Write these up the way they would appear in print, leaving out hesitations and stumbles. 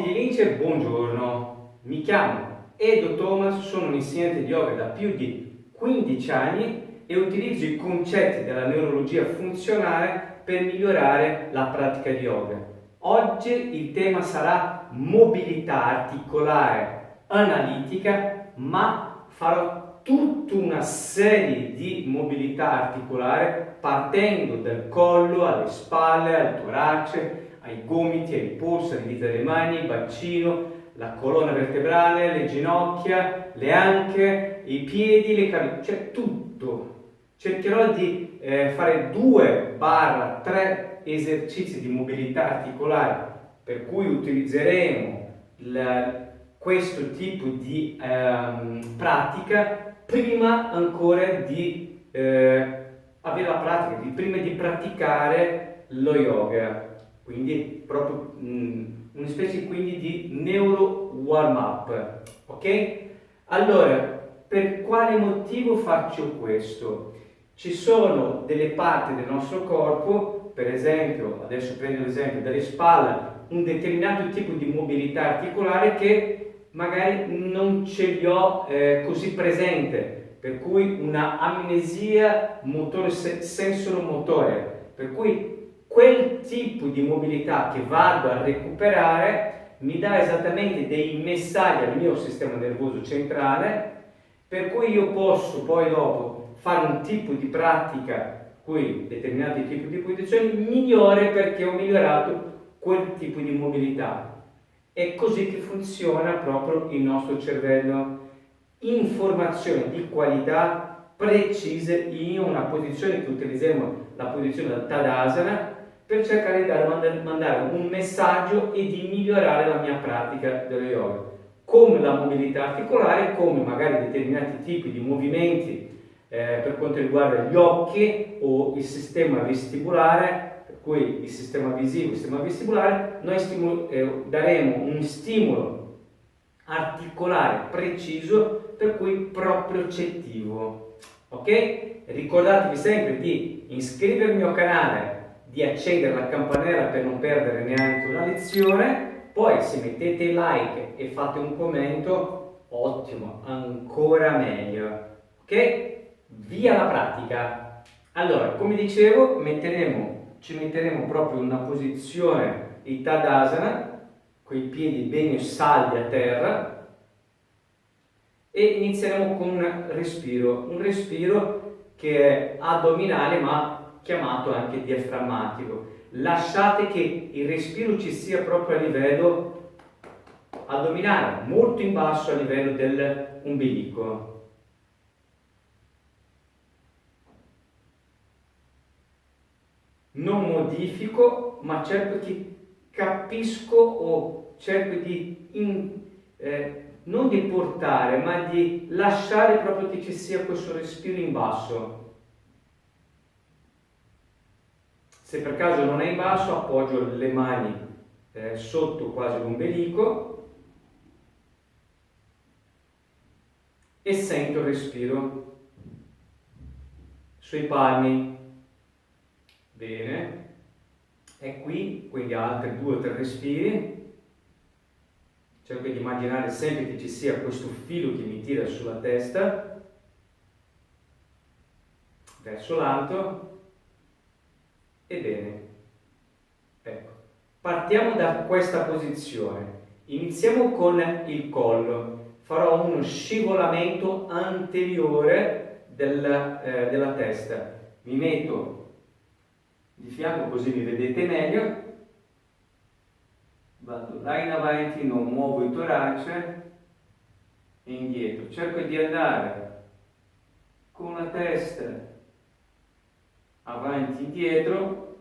Occhi di lince, buongiorno. Mi chiamo Edo Thomas, sono un insegnante di yoga da più di 15 anni e utilizzo i concetti della neurologia funzionale per migliorare la pratica di yoga. Oggi il tema sarà mobilità articolare analitica, ma farò tutta una serie di mobilità articolare partendo dal collo alle spalle, al torace, ai gomiti, ai polsi, alle dita delle mani, il bacino, la colonna vertebrale, le ginocchia, le anche, i piedi, le caviglie, cioè tutto. Cercherò di fare 2-3 esercizi di mobilità articolare, per cui utilizzeremo questo tipo di pratica prima ancora di avere la pratica, prima di praticare lo yoga. Quindi proprio una specie quindi di neuro warm up, ok? Allora, per quale motivo faccio questo? Ci sono delle parti del nostro corpo, per esempio, adesso prendo l'esempio delle spalle, un determinato tipo di mobilità articolare che magari non ce li ho così presente, per cui una amnesia motore sensoromotoria, per cui quel tipo di mobilità che vado a recuperare mi dà esattamente dei messaggi al mio sistema nervoso centrale, per cui io posso poi dopo fare un tipo di pratica, cui determinati tipi di posizioni migliore perché ho migliorato quel tipo di mobilità. È così che funziona proprio il nostro cervello. Informazioni di qualità precise in una posizione che utilizziamo, la posizione del Tadasana, per cercare di mandare un messaggio e di migliorare la mia pratica dello yoga, come la mobilità articolare, come magari determinati tipi di movimenti per quanto riguarda gli occhi o il sistema vestibolare, per cui il sistema visivo, il sistema vestibolare, noi daremo un stimolo articolare preciso, per cui propriocettivo, ok? Ricordatevi sempre di iscrivervi al mio canale, di accendere la campanella per non perdere neanche una lezione, poi se mettete like e fate un commento, ottimo, ancora meglio, ok? Via la pratica. Allora, come dicevo, ci metteremo proprio in una posizione di Tadasana, con i piedi bene saldi a terra, e inizieremo con un respiro che è addominale ma chiamato anche diaframmatico. Lasciate che il respiro ci sia proprio a livello addominale, molto in basso a livello dell'ombelico. Non modifico, ma cerco che capisco o cerco di non di portare, ma di lasciare proprio che ci sia questo respiro in basso. Se per caso non è in basso, appoggio le mani sotto quasi l'ombelico e sento il respiro sui palmi. Bene, è qui, quindi altri 2 o 3 respiri. Cerco di immaginare sempre che ci sia questo filo che mi tira sulla testa, verso l'alto. Ebbene, ecco, partiamo da questa posizione. Iniziamo con il collo. Farò uno scivolamento anteriore della testa. Mi metto di fianco così mi vedete meglio, vado là in avanti, non muovo il torace e indietro, cerco di andare con la testa avanti e indietro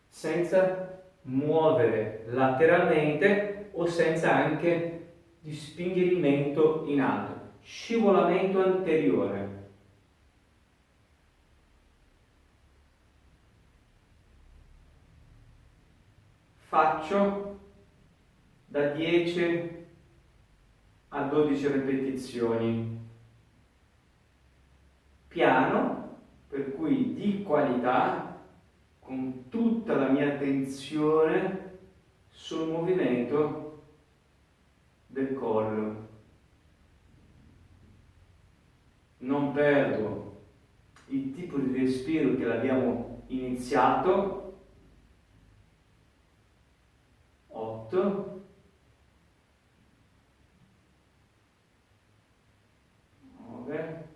senza muovere lateralmente o senza anche di spingere il mento in alto, scivolamento anteriore. Faccio da 10 a 12 ripetizioni, piano, per cui di qualità, con tutta la mia attenzione sul movimento del collo. Non perdo il tipo di respiro che l'abbiamo iniziato. 8, 9.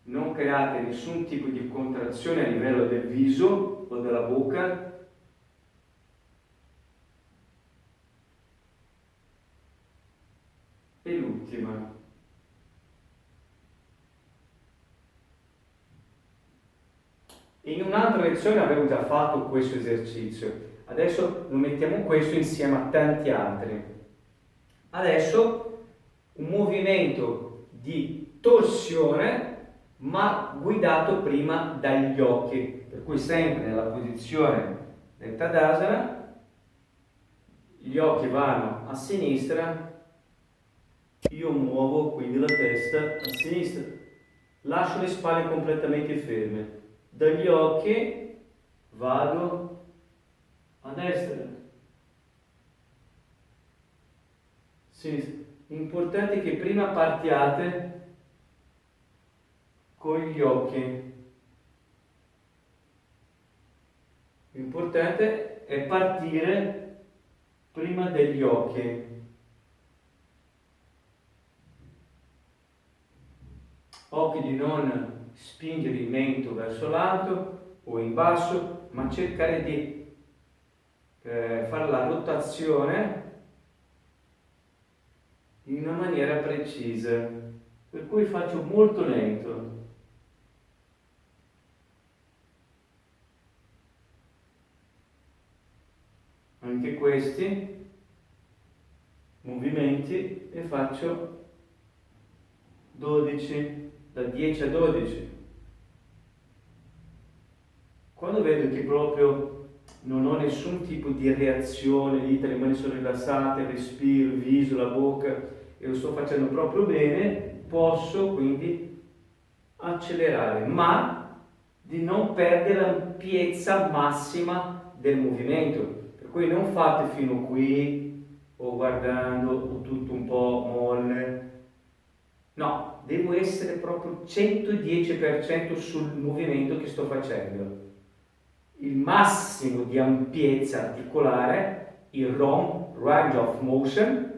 Non create nessun tipo di contrazione a livello del viso o della bocca. E l'ultima. In un'altra lezione avevo già fatto questo esercizio, adesso lo mettiamo questo insieme a tanti altri. Adesso un movimento di torsione ma guidato prima dagli occhi, per cui sempre nella posizione del Tadasana, gli occhi vanno a sinistra, io muovo quindi la testa a sinistra, lascio le spalle completamente ferme, dagli occhi vado a destra, sinistra. L'importante è che prima partiate con gli occhi. L'importante è partire prima degli occhi. Occhi di non spingere il mento verso l'alto o in basso, ma cercare di fare la rotazione in una maniera precisa, per cui faccio molto lento. Anche questi movimenti e faccio 12, da 10 a 12. Quando vedo che proprio non ho nessun tipo di reazione, le dita, le mani sono rilassate, respiro, il viso, la bocca, e lo sto facendo proprio bene, posso quindi accelerare, ma di non perdere l'ampiezza massima del movimento. Per cui non fate fino qui, o guardando, o tutto un po' molle. No, devo essere proprio 110% sul movimento che sto facendo. Il massimo di ampiezza articolare, il ROM, Range of Motion,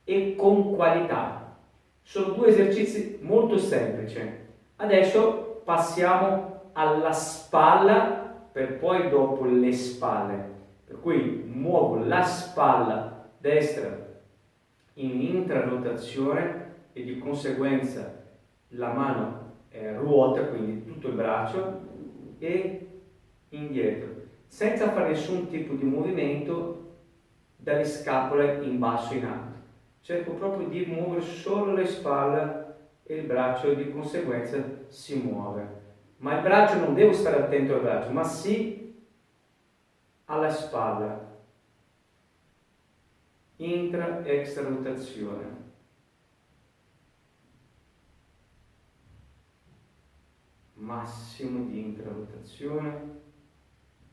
e con qualità. Sono due esercizi molto semplici. Adesso passiamo alla spalla per poi dopo le spalle. Per cui muovo la spalla destra in intrarotazione e di conseguenza la mano ruota, quindi tutto il braccio, e indietro, senza fare nessun tipo di movimento dalle scapole in basso in alto. Cerco proprio di muovere solo le spalle e il braccio di conseguenza si muove. Ma il braccio non devo stare attento al braccio, ma sì alla spalla. Intra-extra rotazione. Massimo di intrarotazione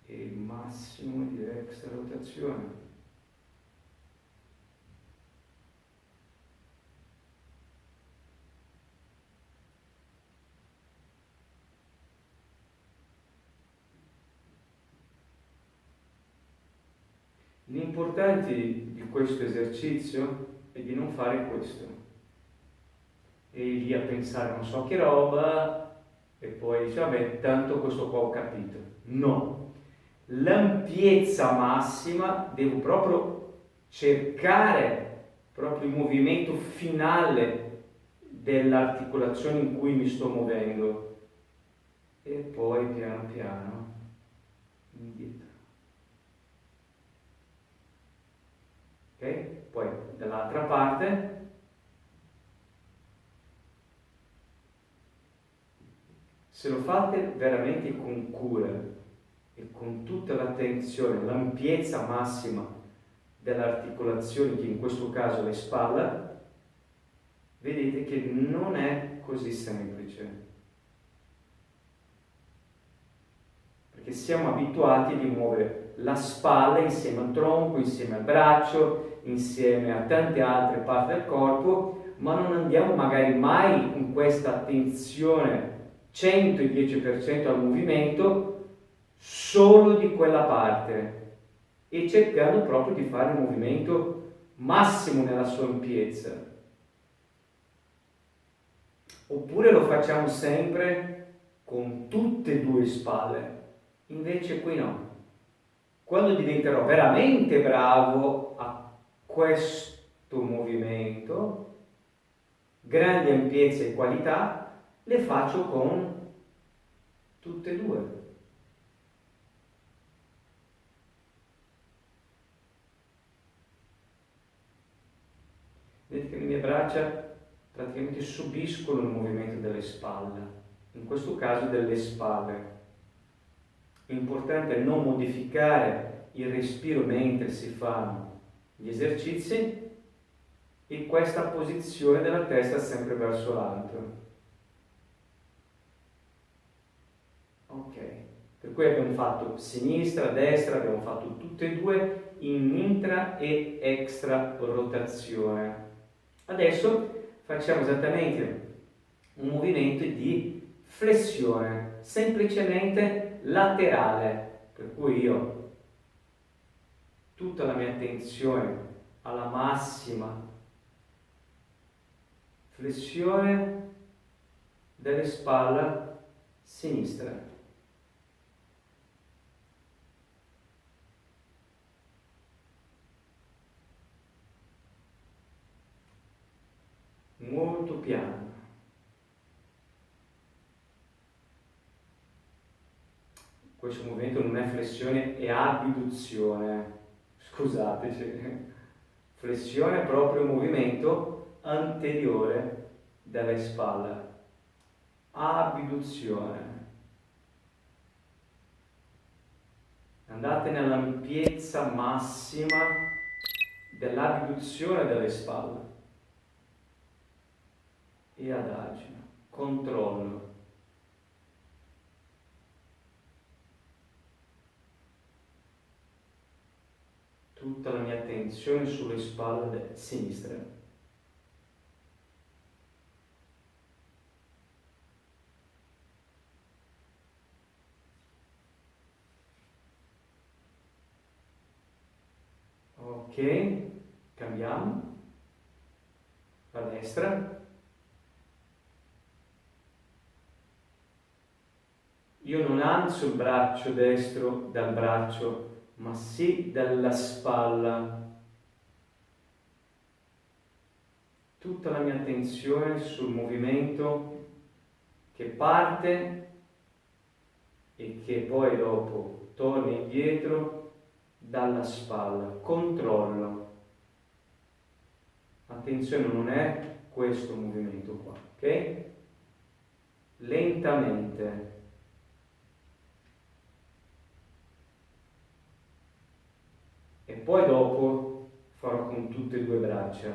e massimo di extrarotazione. L'importante di questo esercizio è di non fare questo. E lì a pensare non so che roba e poi dice vabbè tanto questo qua ho capito. No, l'ampiezza massima devo proprio cercare proprio il movimento finale dell'articolazione in cui mi sto muovendo e poi piano piano indietro. Ok? Poi dall'altra parte se lo fate veramente con cura e con tutta l'attenzione, l'ampiezza massima dell'articolazione, che in questo caso è la spalla, vedete che non è così semplice. Perché che siamo abituati di muovere la spalla insieme al tronco, insieme al braccio, insieme a tante altre parti del corpo, ma non andiamo magari mai con questa attenzione 110% al movimento solo di quella parte e cercando proprio di fare il movimento massimo nella sua ampiezza. Oppure lo facciamo sempre con tutte e due le spalle, invece qui no. Quando diventerò veramente bravo a questo movimento, grande ampiezza e qualità, le faccio con tutte e due. Vedete che le mie braccia praticamente subiscono il movimento delle spalle, in questo caso delle spalle. È importante non modificare il respiro mentre si fanno gli esercizi e questa posizione della testa sempre verso l'alto. Ok, per cui abbiamo fatto sinistra, destra, abbiamo fatto tutte e due in intra e extra rotazione. Adesso facciamo esattamente un movimento di flessione, semplicemente laterale, per cui io tutta la mia attenzione alla massima flessione delle spalle sinistra. Molto piano. Questo movimento non è flessione, è abduzione. Scusateci. Flessione è proprio il movimento anteriore delle spalle. Abduzione. Andate nell'ampiezza massima dell'abduzione delle spalle. E adagio, controllo. Tutta la mia attenzione sulle spalle sinistre. Ok, cambiamo. La destra. Io non alzo il braccio destro dal braccio, ma sì dalla spalla. Tutta la mia attenzione sul movimento che parte e che poi dopo torna indietro dalla spalla. Controllo. Attenzione, non è questo movimento qua, ok? Lentamente. E poi dopo farò con tutte e due le braccia.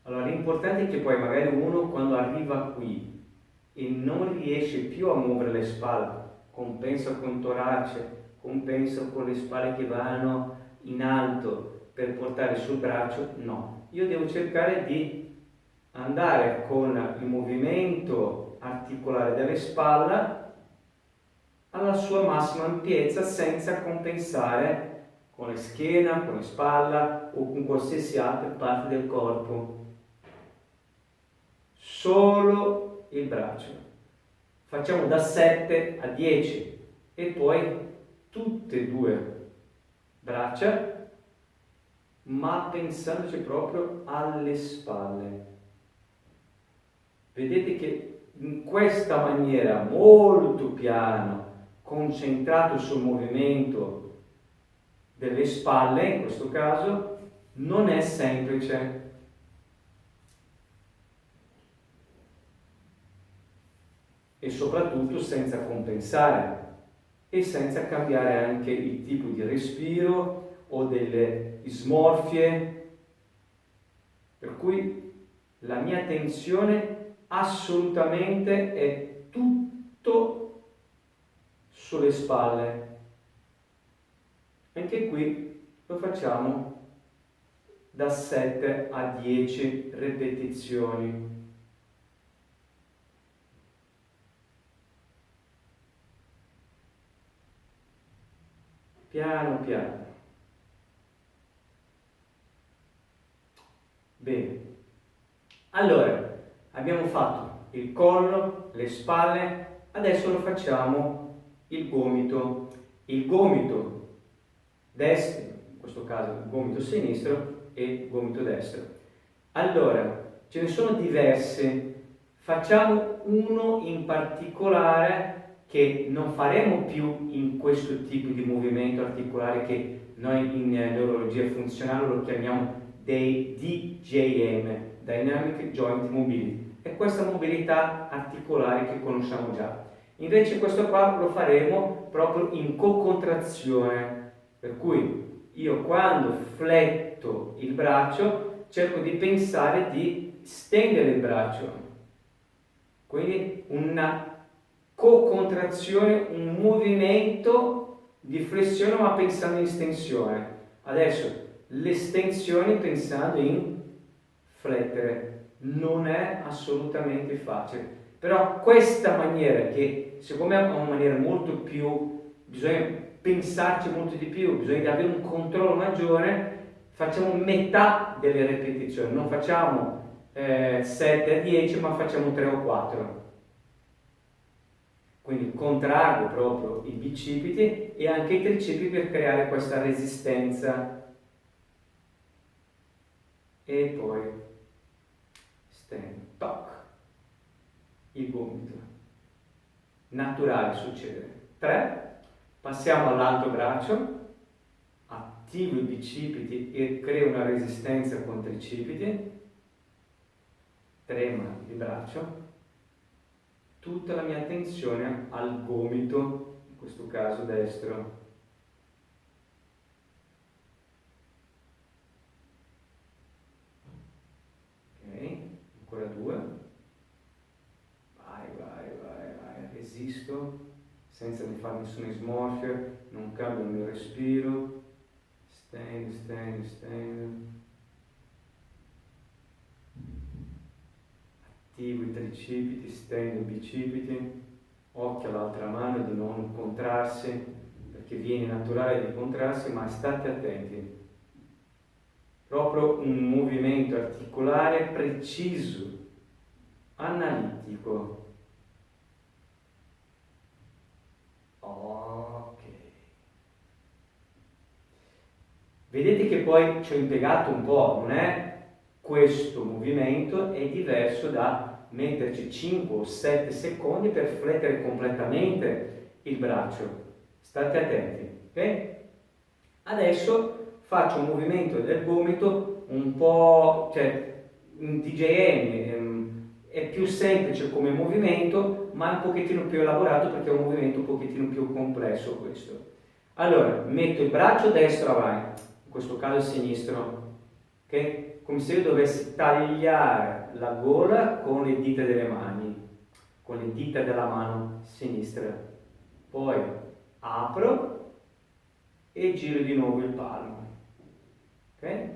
Allora, l'importante è che poi magari uno quando arriva qui e non riesce più a muovere le spalle, compensa con torace, compensa con le spalle che vanno in alto per portare sul braccio, no. Io devo cercare di andare con il movimento articolare delle spalle alla sua massima ampiezza senza compensare con la schiena, con la spalla o con qualsiasi altra parte del corpo. Solo il braccio. Facciamo da 7 a 10 e poi tutte e due braccia, ma pensandoci proprio alle spalle. Vedete che in questa maniera molto piano, concentrato sul movimento delle spalle, in questo caso, non è semplice. E soprattutto senza compensare e senza cambiare anche il tipo di respiro o delle smorfie. Per cui la mia attenzione assolutamente è tutto sulle spalle. Anche qui lo facciamo da 7 a 10 ripetizioni. Piano piano. Bene. Allora, abbiamo fatto il collo, le spalle, adesso lo facciamo il gomito. Il gomito destro, in questo caso il gomito sinistro e il gomito destro. Allora, ce ne sono diversi. Facciamo uno in particolare che non faremo più in questo tipo di movimento articolare che noi in neurologia funzionale lo chiamiamo dei DJM, Dynamic Joint Mobility. È questa mobilità articolare che conosciamo già. Invece questo qua lo faremo proprio in co-contrazione, per cui io quando fletto il braccio cerco di pensare di stendere il braccio. Quindi una co-contrazione, un movimento di flessione ma pensando in estensione. Adesso l'estensione pensando in flettere. Non è assolutamente facile. Però questa maniera, che secondo me è una maniera molto più, bisogna pensarci molto di più, bisogna avere un controllo maggiore, facciamo metà delle ripetizioni, non facciamo 7 a 10 ma facciamo 3 o 4. Quindi contrargo proprio i bicipiti e anche i tricipiti per creare questa resistenza. E poi stand, toc, il gomito. Naturale succede. 3, passiamo all'altro braccio, attivo i bicipiti e creo una resistenza con i tricipiti, trema il braccio, tutta la mia attenzione al gomito, in questo caso destro. Ok, ancora 2. Vai, resisto, senza di fare nessuna smorfia, non cambio il mio respiro. Stand. Attivo i tricipiti, stendo i bicipiti, occhio all'altra mano di non contrarsi, perché viene naturale di contrarsi, ma state attenti. Proprio un movimento articolare preciso, analitico. Ok. Vedete che poi ci ho impiegato un po', non è? Questo movimento è diverso da metterci 5 o 7 secondi per flettere completamente il braccio. State attenti, ok? Adesso faccio un movimento del gomito un po', cioè in TJM è più semplice come movimento, ma è un pochettino più elaborato perché è un movimento un pochettino più complesso questo. Allora, metto il braccio destro avanti, in questo caso sinistro, ok? Come se io dovessi tagliare la gola con le dita delle mani, con le dita della mano sinistra. Poi apro e giro di nuovo il palmo, ok?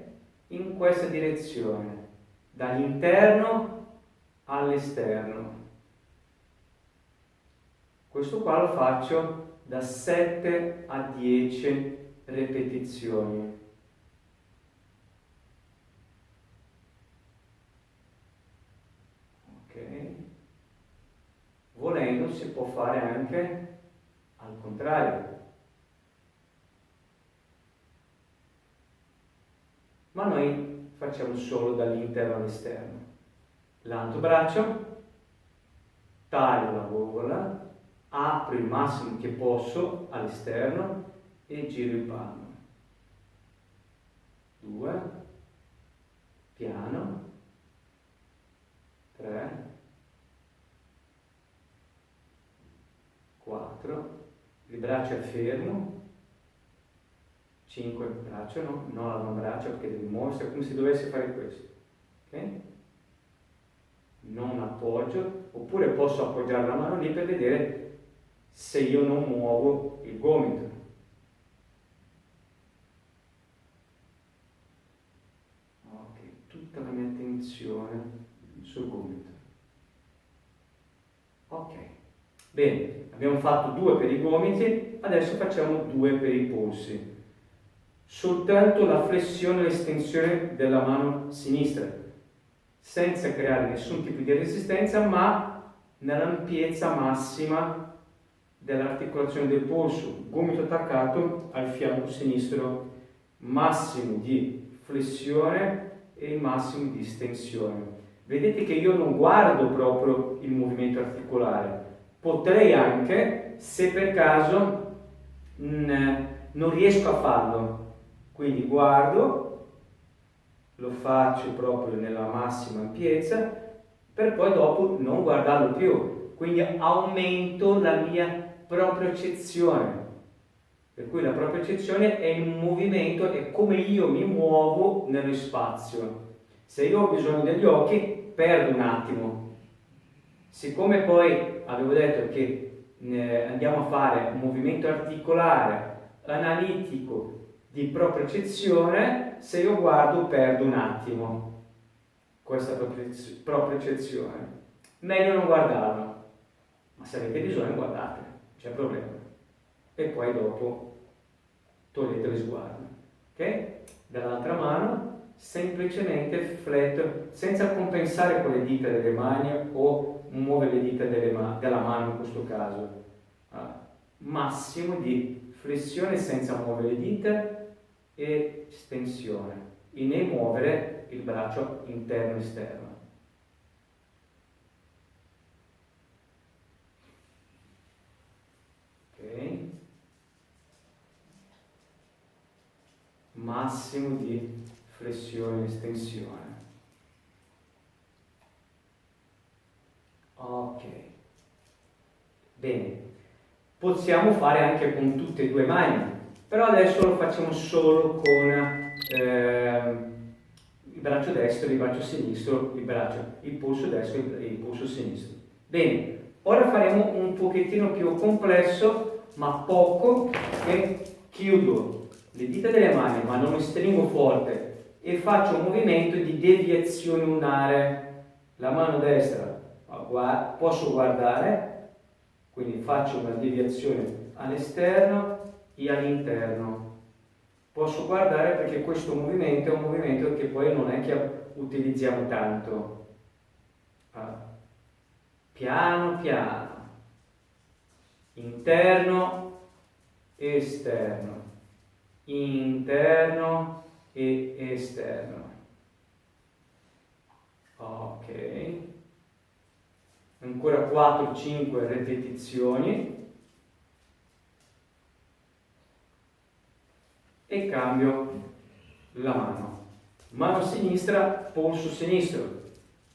In questa direzione, dall'interno all'esterno. Questo qua lo faccio da 7 a 10 ripetizioni. Volendo si può fare anche al contrario, ma noi facciamo solo dall'interno all'esterno. L'altro braccio, taglio la gola, apro il massimo che posso all'esterno e giro il palmo. 2, piano, 3, 4, il braccio è fermo, 5, il braccio no, non l'avambraccio perché devi muoversi, è come se dovessi fare questo, ok? Non appoggio, oppure posso appoggiare la mano lì per vedere se io non muovo il gomito. Ok, tutta la mia attenzione sul gomito. Ok, bene, abbiamo fatto 2 per i gomiti, adesso facciamo 2 per i polsi. Soltanto la flessione e l'estensione della mano sinistra, senza creare nessun tipo di resistenza, ma nell'ampiezza massima dell'articolazione del polso, gomito attaccato al fianco sinistro, massimo di flessione e massimo di estensione. Vedete che io non guardo proprio il movimento articolare, potrei anche, se per caso non riesco a farlo, quindi guardo, lo faccio proprio nella massima ampiezza, per poi dopo non guardarlo più, quindi aumento la mia propriocezione. Per cui la propriocezione è il movimento, è come io mi muovo nello spazio. Se io ho bisogno degli occhi, perdo un attimo. Siccome poi avevo detto che andiamo a fare un movimento articolare, analitico, di propriocezione, se io guardo perdo un attimo questa propriocezione. Meglio non guardarlo, ma se avete bisogno guardate, non c'è problema. E poi dopo togliete lo sguardo. Ok? Dall'altra mano semplicemente fletto, senza compensare con le dita delle mani o muovere le dita della mano in questo caso. Massimo di flessione senza muovere le dita e stensione, e né muovere il braccio interno e esterno. Ok? Massimo di flessione e estensione. Ok. Bene. Possiamo fare anche con tutte e 2 mani, però adesso lo facciamo solo con il braccio destro e il braccio sinistro, il polso destro e il polso sinistro. Bene, ora faremo un pochettino più complesso, ma poco, e chiudo le dita delle mani, ma non mi stringo forte, e faccio un movimento di deviazione lunare. La mano destra posso guardare, quindi faccio una deviazione all'esterno e all'interno. Posso guardare perché questo movimento è un movimento che poi non è che utilizziamo tanto. Piano piano, interno e esterno, interno e esterno. Ok. Ancora 4-5 ripetizioni. E cambio la mano. Mano sinistra, polso sinistro,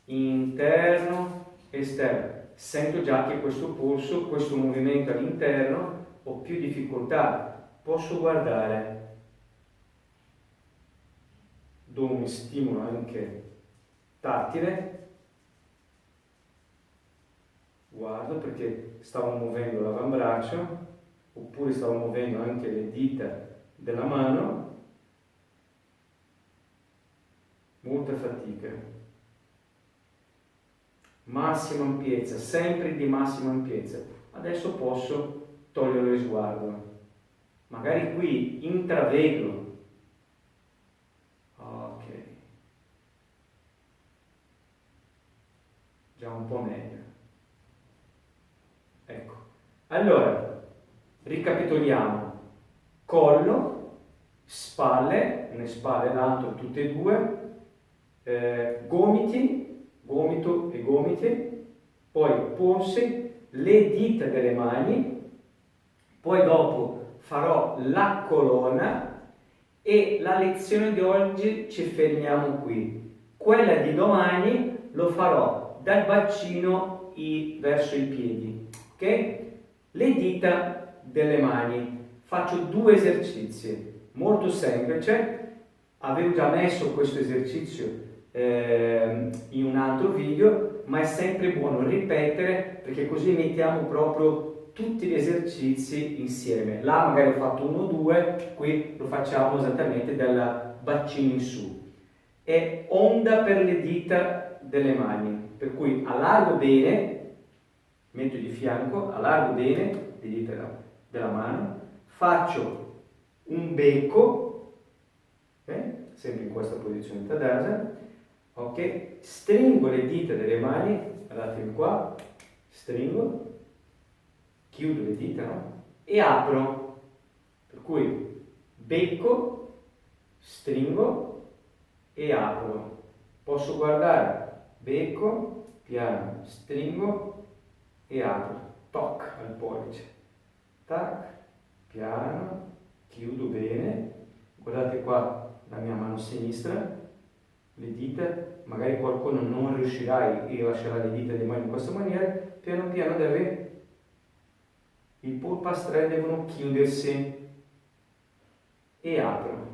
interno, esterno. Sento già che questo polso, questo movimento all'interno, ho più difficoltà. Posso guardare, do un stimolo anche tattile, guardo perché stavo muovendo l'avambraccio, oppure stavo muovendo anche le dita della mano, molta fatica, massima ampiezza, sempre di massima ampiezza. Adesso posso togliere lo sguardo, magari qui intravedo, ok, già un po' meglio. Ecco, allora ricapitoliamo: collo, spalle, le spalle l'altro tutte e 2, gomiti, gomito e gomiti, poi polsi, le dita delle mani, poi dopo farò la colonna e la lezione di oggi ci fermiamo qui. Quella di domani lo farò dal bacino verso i piedi, ok? Le dita delle mani. Faccio 2 esercizi, molto semplice. Avevo già messo questo esercizio in un altro video, ma è sempre buono ripetere perché così mettiamo proprio tutti gli esercizi insieme. Là magari ho fatto 1 o 2, qui lo facciamo esattamente dal bacino in su. È onda per le dita delle mani, per cui allargo bene, metto di fianco, allargo bene le dita della mano, faccio un becco, sempre in questa posizione tadasa, ok? Stringo le dita delle mani, guardatemi qua, stringo, chiudo le dita, no? E apro, per cui becco, stringo e apro. Posso guardare, becco, piano, stringo e apro, toc al pollice, tac, piano, chiudo bene, guardate qua la mia mano sinistra, le dita, magari qualcuno non riuscirà e lascerà le dita delle mani in questa maniera, piano piano i polpastrelli devono chiudersi e aprono.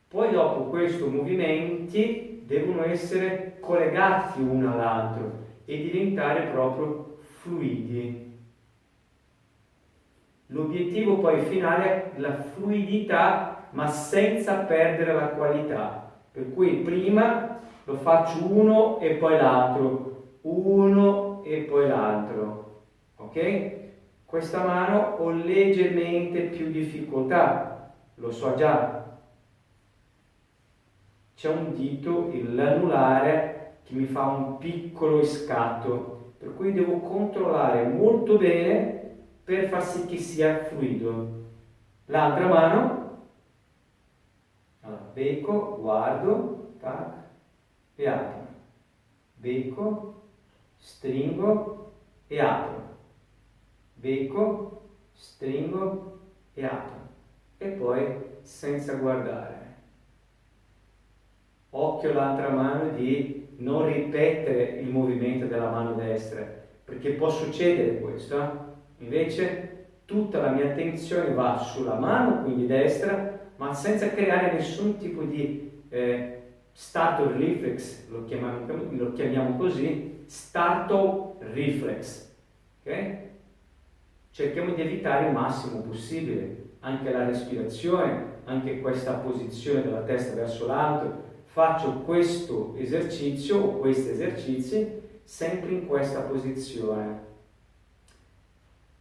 Poi dopo questo movimenti devono essere collegati uno all'altro e diventare proprio fluidi. L'obiettivo poi finale è la fluidità, ma senza perdere la qualità. Per cui prima lo faccio uno e poi l'altro, uno e poi l'altro, ok? Questa mano ho leggermente più difficoltà, lo so già. C'è un dito, l'anulare, che mi fa un piccolo scatto, per cui devo controllare molto bene per far sì che sia fluido. L'altra mano, allora, becco, guardo, tac, e apro. Becco, stringo e apro. Becco, stringo e apro. E poi senza guardare. Occhio all'altra mano di non ripetere il movimento della mano destra, perché può succedere questo. Invece tutta la mia attenzione va sulla mano, quindi destra, ma senza creare nessun tipo di startle reflex, lo chiamiamo così, startle reflex. Okay? Cerchiamo di evitare il massimo possibile, anche la respirazione, anche questa posizione della testa verso l'alto. Faccio questo esercizio o questi esercizi sempre in questa posizione.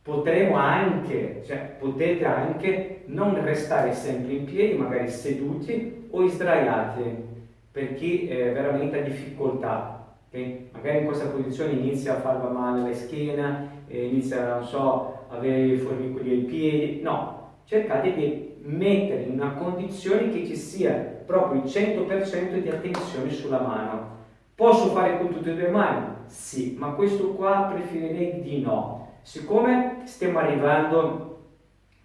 Potete anche non restare sempre in piedi, magari seduti o sdraiati, per chi veramente ha difficoltà. Okay? Magari in questa posizione inizia a farvi male la schiena, inizia, non so, avere i fornicoli ai piedi. No, cercate di mettere in una condizione che ci sia proprio il 100% di attenzione sulla mano. Posso fare con tutte e due le mani? Sì, ma questo qua preferirei di no. Siccome stiamo arrivando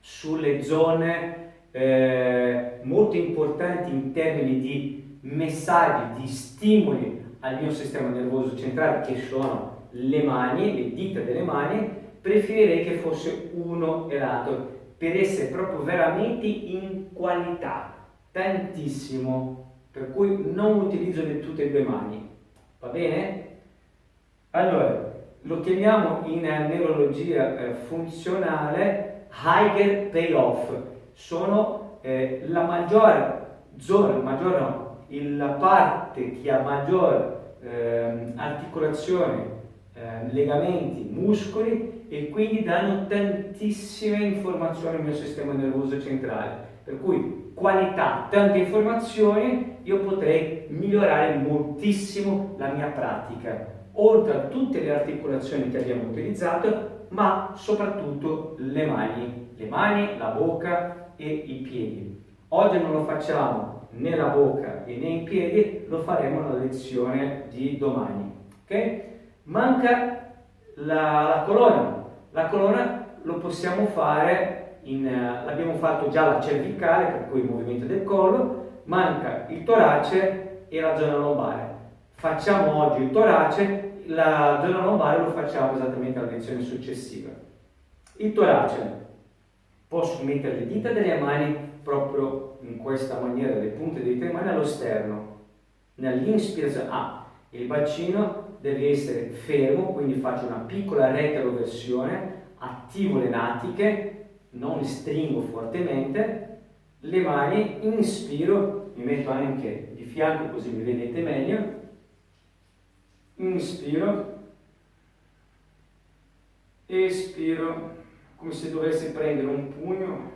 sulle zone molto importanti in termini di messaggi, di stimoli al mio sistema nervoso centrale, che sono le mani, le dita delle mani, preferirei che fosse uno e l'altro, per essere proprio veramente in qualità, tantissimo, per cui non utilizzo di tutte e due mani, va bene? Allora, lo chiamiamo in neurologia funzionale higher payoff, sono la maggior zona, la parte che ha maggior articolazione, legamenti, muscoli, e quindi danno tantissime informazioni al mio sistema nervoso centrale, per cui qualità, tante informazioni, io potrei migliorare moltissimo la mia pratica, oltre a tutte le articolazioni che abbiamo utilizzato, ma soprattutto le mani, la bocca e i piedi. Oggi non lo facciamo né la bocca e né i piedi, lo faremo nella lezione di domani. Ok? Manca la colonna. La colonna lo possiamo fare l'abbiamo fatto già la cervicale, per cui il movimento del collo, manca il torace e la zona lombare. Facciamo oggi il torace, la zona lombare lo facciamo esattamente alla lezione successiva. Il torace, posso mettere le dita delle mani proprio in questa maniera, le punte delle dita delle mani allo sterno. Nell'inspirazione, il bacino deve essere fermo, quindi faccio una piccola retroversione, attivo le natiche, non stringo fortemente, le mani, inspiro, mi metto anche di fianco così mi vedete meglio, inspiro, espiro, come se dovessi prendere un pugno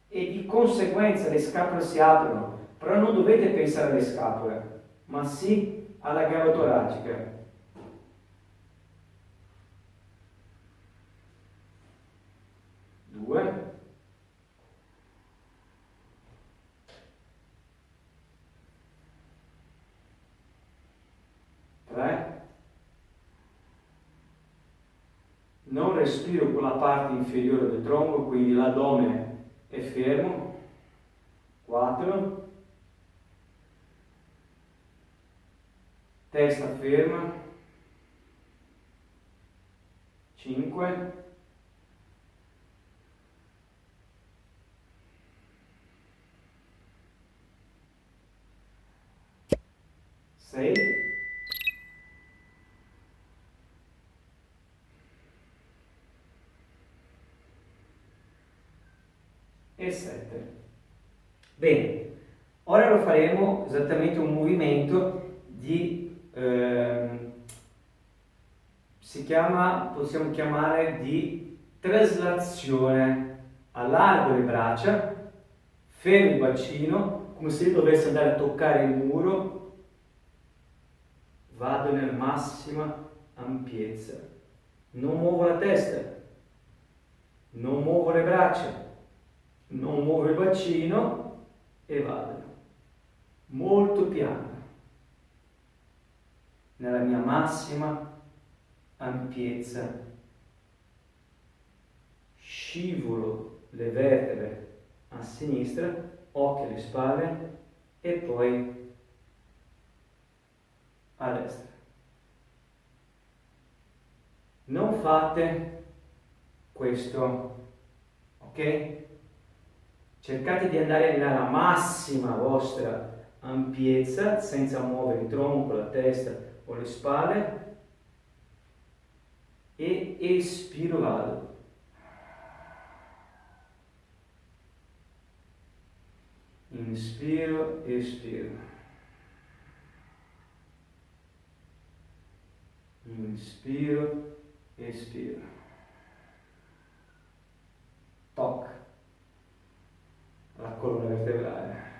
e di conseguenza le scapole si aprono, però non dovete pensare alle scapole, ma sì alla gamba toracica. 2, 3, non respiro con la parte inferiore del tronco, quindi l'addome è fermo, 4, testa ferma, 5, 6, e 7. Bene, ora lo faremo esattamente un movimento di, possiamo chiamare di traslazione. Allargo le braccia, fermo il bacino, come se io dovessi andare a toccare il muro, vado nella massima ampiezza, non muovo la testa, non muovo le braccia, non muovo il bacino e vado molto piano nella mia massima ampiezza, scivolo le vertebre a sinistra, occhi alle spalle e poi a destra. Non fate questo, ok? Cercate di andare nella massima vostra ampiezza senza muovere il tronco, la testa o le spalle e espiro, vado. Inspiro, espiro. Inspiro, espiro. Toc alla colonna vertebrale.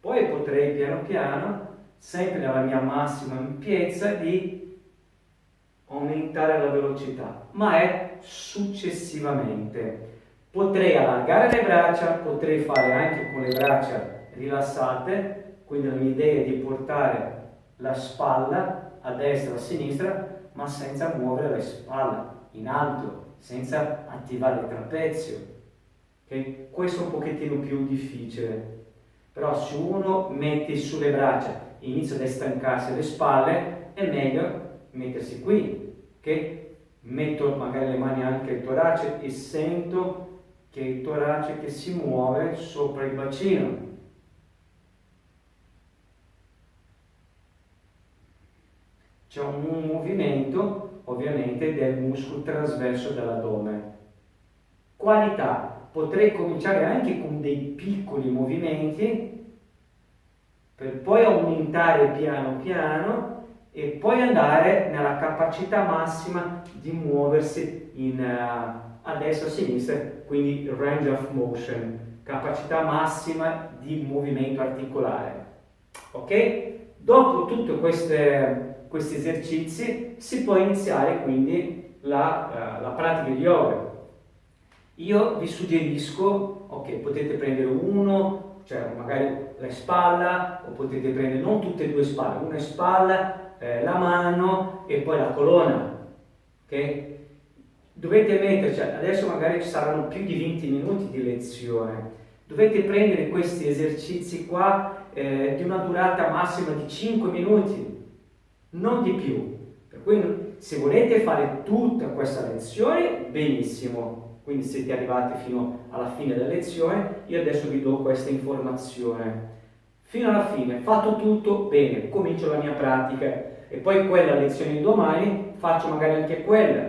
Poi potrei piano piano, sempre nella mia massima ampiezza, di aumentare la velocità, ma è successivamente. Potrei allargare le braccia, potrei fare anche con le braccia rilassate, quindi la mia idea è di portare la spalla a destra o a sinistra, ma senza muovere la spalla in alto, senza attivare il trapezio. Okay? Questo è un pochettino più difficile, però se uno mette sulle braccia e inizia ad stancarsi le spalle, è meglio mettersi qui, okay? Metto magari le mani anche al torace e sento che il torace che si muove sopra il bacino. C'è un movimento ovviamente del muscolo trasverso dell'addome. Qualità, potrei cominciare anche con dei piccoli movimenti per poi aumentare piano piano e poi andare nella capacità massima di muoversi a destra e a sinistra, quindi range of motion, capacità massima di movimento articolare. Ok? Dopo tutti questi esercizi si può iniziare quindi la pratica di yoga. Io vi suggerisco, ok, potete prendere uno, cioè magari la spalla, o potete prendere non tutte e due spalle, una spalla, la mano e poi la colonna, ok? Dovete metterci, adesso magari ci saranno più di 20 minuti di lezione, dovete prendere questi esercizi qua di una durata massima di 5 minuti, non di più. Per cui se volete fare tutta questa lezione, benissimo. Quindi siete arrivati fino alla fine della lezione, io adesso vi do questa informazione. fino alla fine, fatto tutto, bene, comincio la mia pratica e poi quella lezione di domani faccio magari anche quella,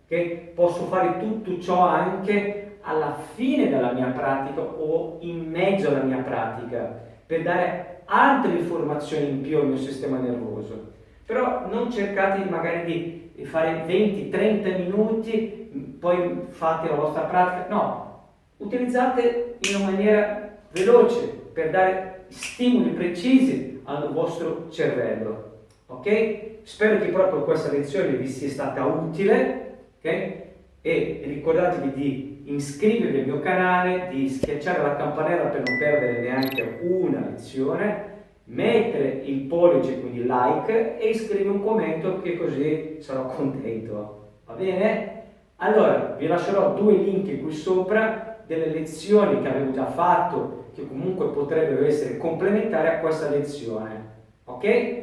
che posso fare tutto ciò anche alla fine della mia pratica o in mezzo alla mia pratica, per dare altre informazioni in più al mio sistema nervoso. Però non cercate magari di fare 20-30 minuti, poi fate la vostra pratica, no, utilizzate in una maniera veloce per dare stimoli precisi al vostro cervello. Ok? Spero che proprio questa lezione vi sia stata utile, ok? E ricordatevi di iscrivervi al mio canale, di schiacciare la campanella per non perdere neanche una lezione, mettere il pollice, quindi like, e scrivere un commento, che così sarò contento. Va bene? Allora, vi lascerò 2 link qui sopra delle lezioni che avevo già fatto, che comunque potrebbero essere complementari a questa lezione. Ok?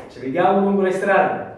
Ci vediamo lungo le strade!